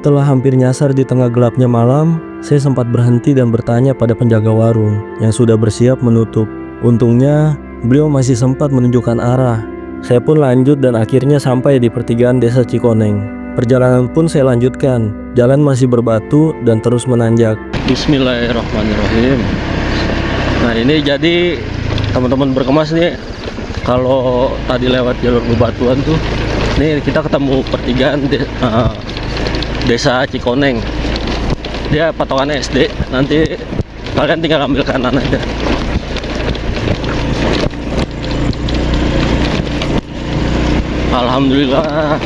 Setelah hampir nyasar di tengah gelapnya malam, saya sempat berhenti dan bertanya pada penjaga warung yang sudah bersiap menutup. Untungnya, beliau masih sempat menunjukkan arah. Saya pun lanjut dan akhirnya sampai di pertigaan desa Cikoneng. Perjalanan pun saya lanjutkan. Jalan masih berbatu dan terus menanjak. Bismillahirrahmanirrahim. Nah ini jadi teman-teman berkemas nih, kalau tadi lewat jalur bebatuan tuh, nih kita ketemu pertigaan desa Cikoneng. Dia patokannya SD, nanti kalian tinggal ambil kanan aja. Alhamdulillah,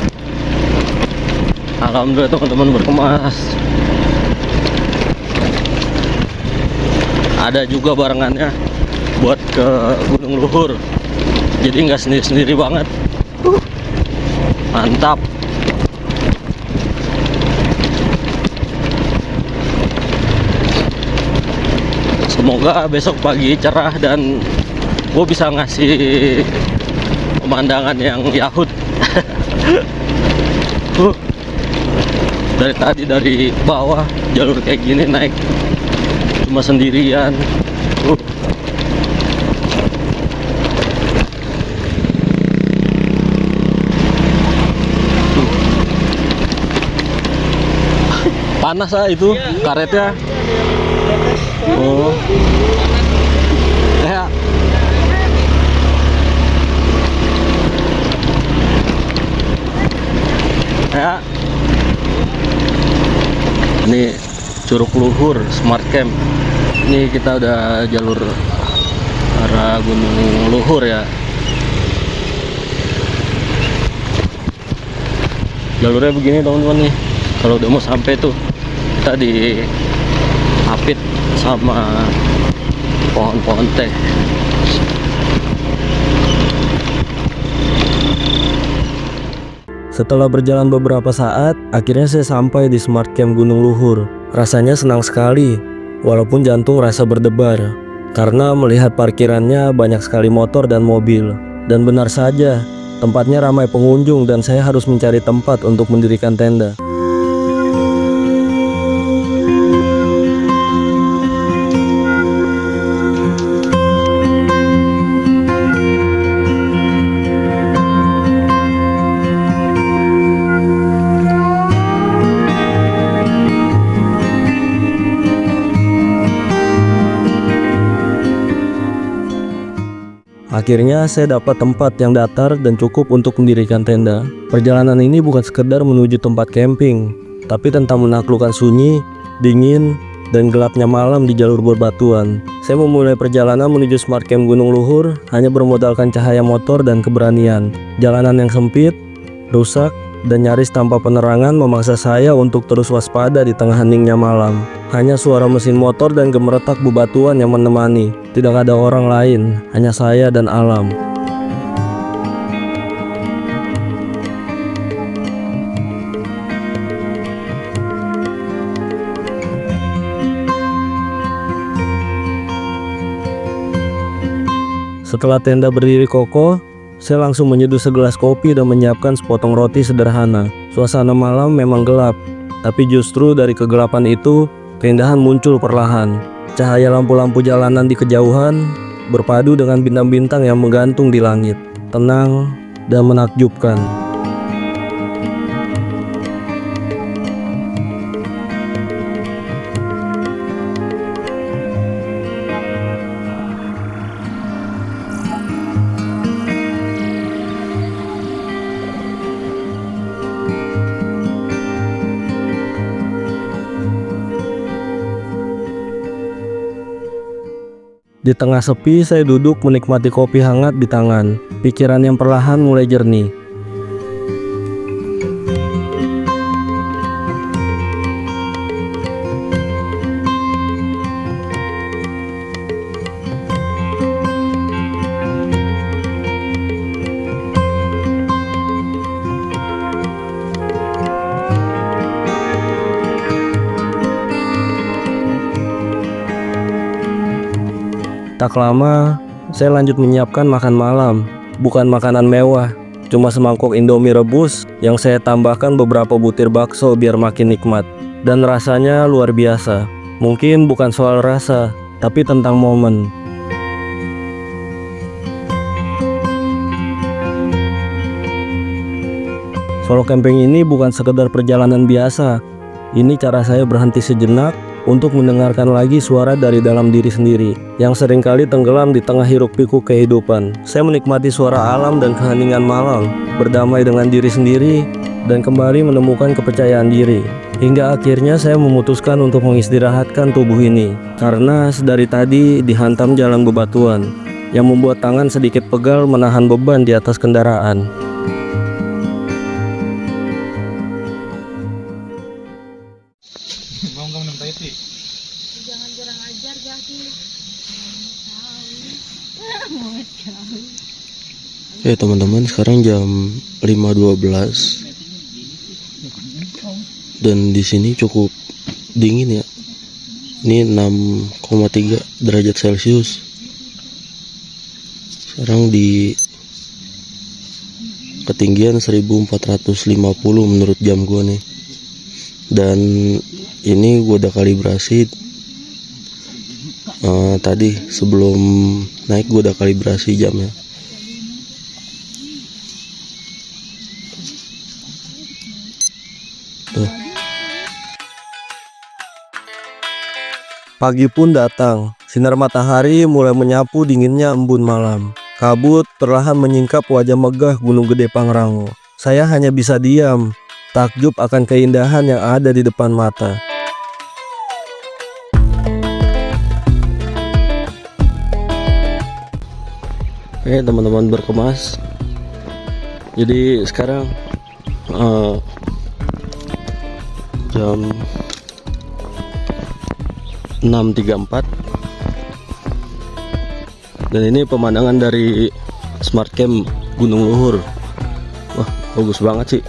alhamdulillah teman-teman berkemas. Ada juga barengannya buat ke Gunung Luhur, jadi nggak sendiri-sendiri banget. Mantap. Semoga besok pagi cerah dan gue bisa ngasih pemandangan yang yahut. Dari tadi dari bawah jalur kayak gini naik cuma sendirian. Panas itu karetnya. Oh. Ya. Ya. Ini Curug Luhur Smart Camp. Ini kita udah jalur arah Gunung Luhur ya. Jalurnya begini teman-teman nih. Kalau udah mau sampai tuh kita diapit sama pohon-pohon teh. Setelah berjalan beberapa saat, akhirnya saya sampai di Smart Camp Gunung Luhur. Rasanya senang sekali, walaupun jantung rasa berdebar, karena melihat parkirannya banyak sekali motor dan mobil. Dan benar saja, tempatnya ramai pengunjung dan saya harus mencari tempat untuk mendirikan tenda. Akhirnya saya dapat tempat yang datar dan cukup untuk mendirikan tenda. Perjalanan ini bukan sekedar menuju tempat camping, tapi tentang menaklukkan sunyi, dingin, dan gelapnya malam di jalur berbatuan. Saya memulai perjalanan menuju Smart Camp Gunung Luhur hanya bermodalkan cahaya motor dan keberanian. Jalanan yang sempit, rusak, dan nyaris tanpa penerangan memaksa saya untuk terus waspada di tengah heningnya malam. Hanya suara mesin motor dan gemeretak bebatuan yang menemani. Tidak ada orang lain, hanya saya dan alam. Setelah tenda berdiri kokoh, saya langsung menyeduh segelas kopi dan menyiapkan sepotong roti sederhana. Suasana malam memang gelap, tapi justru dari kegelapan itu, keindahan muncul perlahan. Cahaya lampu-lampu jalanan di kejauhan berpadu dengan bintang-bintang yang menggantung di langit, tenang dan menakjubkan. Di tengah sepi, saya duduk menikmati kopi hangat di tangan. Pikiran yang perlahan mulai jernih. Tak lama, saya lanjut menyiapkan makan malam. Bukan makanan mewah, cuma semangkok Indomie rebus yang saya tambahkan beberapa butir bakso biar makin nikmat. Dan rasanya luar biasa. Mungkin bukan soal rasa, tapi tentang momen. Solo camping ini bukan sekedar perjalanan biasa. Ini cara saya berhenti sejenak untuk mendengarkan lagi suara dari dalam diri sendiri yang seringkali tenggelam di tengah hiruk-pikuk kehidupan. Saya menikmati suara alam dan keheningan malam, berdamai dengan diri sendiri, dan kembali menemukan kepercayaan diri. Hingga akhirnya saya memutuskan untuk mengistirahatkan tubuh ini, karena sedari tadi dihantam jalan bebatuan yang membuat tangan sedikit pegal menahan beban di atas kendaraan. Jangan kurang ajar Jaki. Teman-teman, sekarang jam 5.12 dan di sini cukup dingin ya. Ini 6,3 derajat Celcius. Sekarang di ketinggian 1450 menurut jam gua nih. Dan ini gua udah kalibrasi tadi sebelum naik gua udah kalibrasi jamnya. Tuh. Pagi pun datang, sinar matahari mulai menyapu dinginnya embun malam. Kabut perlahan menyingkap wajah megah Gunung Gede Pangrango. Saya hanya bisa diam, takjub akan keindahan yang ada di depan mata. Oke teman-teman berkemas, jadi sekarang jam 6.34 dan ini pemandangan dari Smart Camp Gunung Luhur. Wah, bagus banget sih.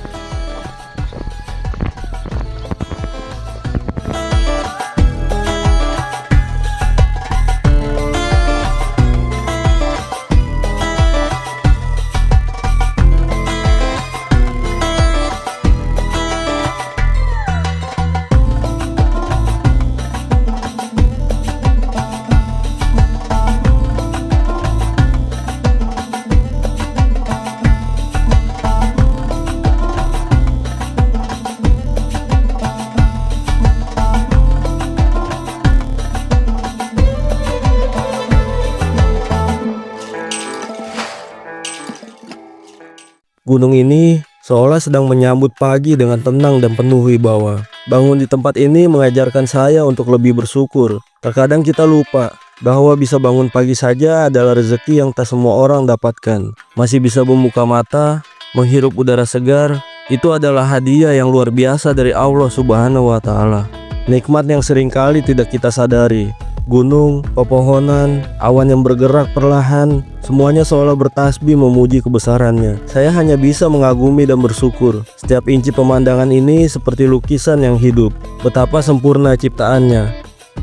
Gunung ini seolah sedang menyambut pagi dengan tenang dan penuh wibawa. Bangun di tempat ini mengajarkan saya untuk lebih bersyukur. Terkadang kita lupa bahwa bisa bangun pagi saja adalah rezeki yang tak semua orang dapatkan. Masih bisa membuka mata, menghirup udara segar, itu adalah hadiah yang luar biasa dari Allah Subhanahu wa Ta'ala. Nikmat yang seringkali tidak kita sadari. Gunung, pepohonan, awan yang bergerak perlahan, semuanya seolah bertasbih memuji kebesarannya. Saya hanya bisa mengagumi dan bersyukur. Setiap inci pemandangan ini seperti lukisan yang hidup. Betapa sempurna ciptaannya,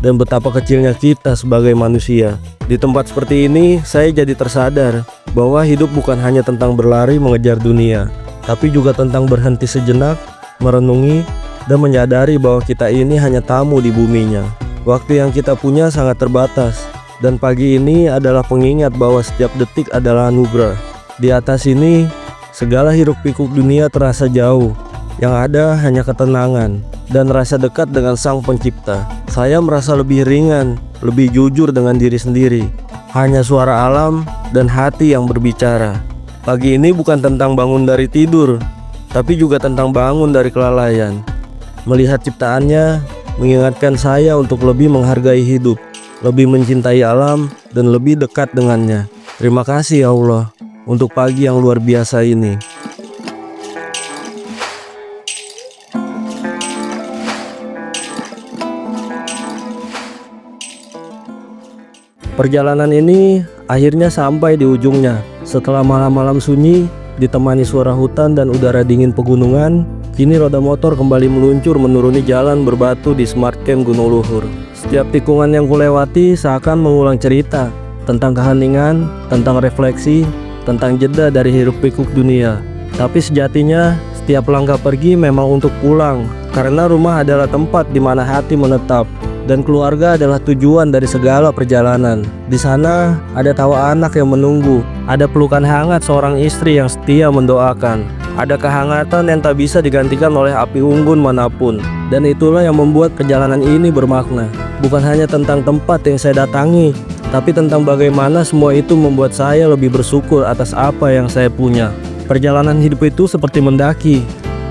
dan betapa kecilnya kita sebagai manusia. Di tempat seperti ini, saya jadi tersadar bahwa hidup bukan hanya tentang berlari mengejar dunia, tapi juga tentang berhenti sejenak, merenungi, dan menyadari bahwa kita ini hanya tamu di buminya. Waktu yang kita punya sangat terbatas, dan pagi ini adalah pengingat bahwa setiap detik adalah anugerah. Di atas ini, segala hiruk-pikuk dunia terasa jauh. Yang ada hanya ketenangan dan rasa dekat dengan Sang Pencipta. Saya merasa lebih ringan, lebih jujur dengan diri sendiri. Hanya suara alam dan hati yang berbicara. Pagi ini bukan tentang bangun dari tidur, tapi juga tentang bangun dari kelalaian. Melihat ciptaannya mengingatkan saya untuk lebih menghargai hidup, lebih mencintai alam, dan lebih dekat dengannya. Terima kasih ya Allah untuk pagi yang luar biasa ini. Perjalanan ini akhirnya sampai di ujungnya. Setelah malam-malam sunyi, ditemani suara hutan dan udara dingin pegunungan, kini roda motor kembali meluncur menuruni jalan berbatu di Smart Camp Gunung Luhur. Setiap tikungan yang kulewati seakan mengulang cerita tentang keheningan, tentang refleksi, tentang jeda dari hiruk-pikuk dunia. Tapi sejatinya setiap langkah pergi memang untuk pulang, karena rumah adalah tempat di mana hati menetap dan keluarga adalah tujuan dari segala perjalanan. Di sana ada tawa anak yang menunggu, ada pelukan hangat seorang istri yang setia mendoakan, ada kehangatan yang tak bisa digantikan oleh api unggun manapun. Dan itulah yang membuat perjalanan ini bermakna. Bukan hanya tentang tempat yang saya datangi, tapi tentang bagaimana semua itu membuat saya lebih bersyukur atas apa yang saya punya. Perjalanan hidup itu seperti mendaki.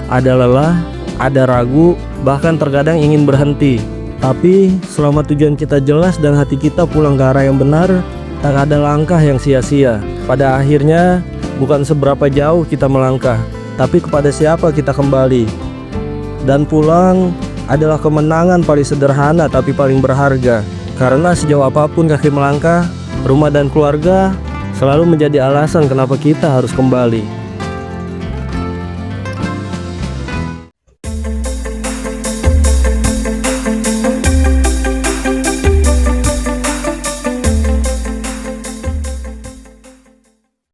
Ada lelah, ada ragu, bahkan terkadang ingin berhenti. Tapi selama tujuan kita jelas dan hati kita pulang ke arah yang benar, tak ada langkah yang sia-sia. Pada akhirnya, bukan seberapa jauh kita melangkah, tapi kepada siapa kita kembali. Dan pulang adalah kemenangan paling sederhana tapi paling berharga. Karena sejauh apapun kaki melangkah, rumah dan keluarga selalu menjadi alasan kenapa kita harus kembali.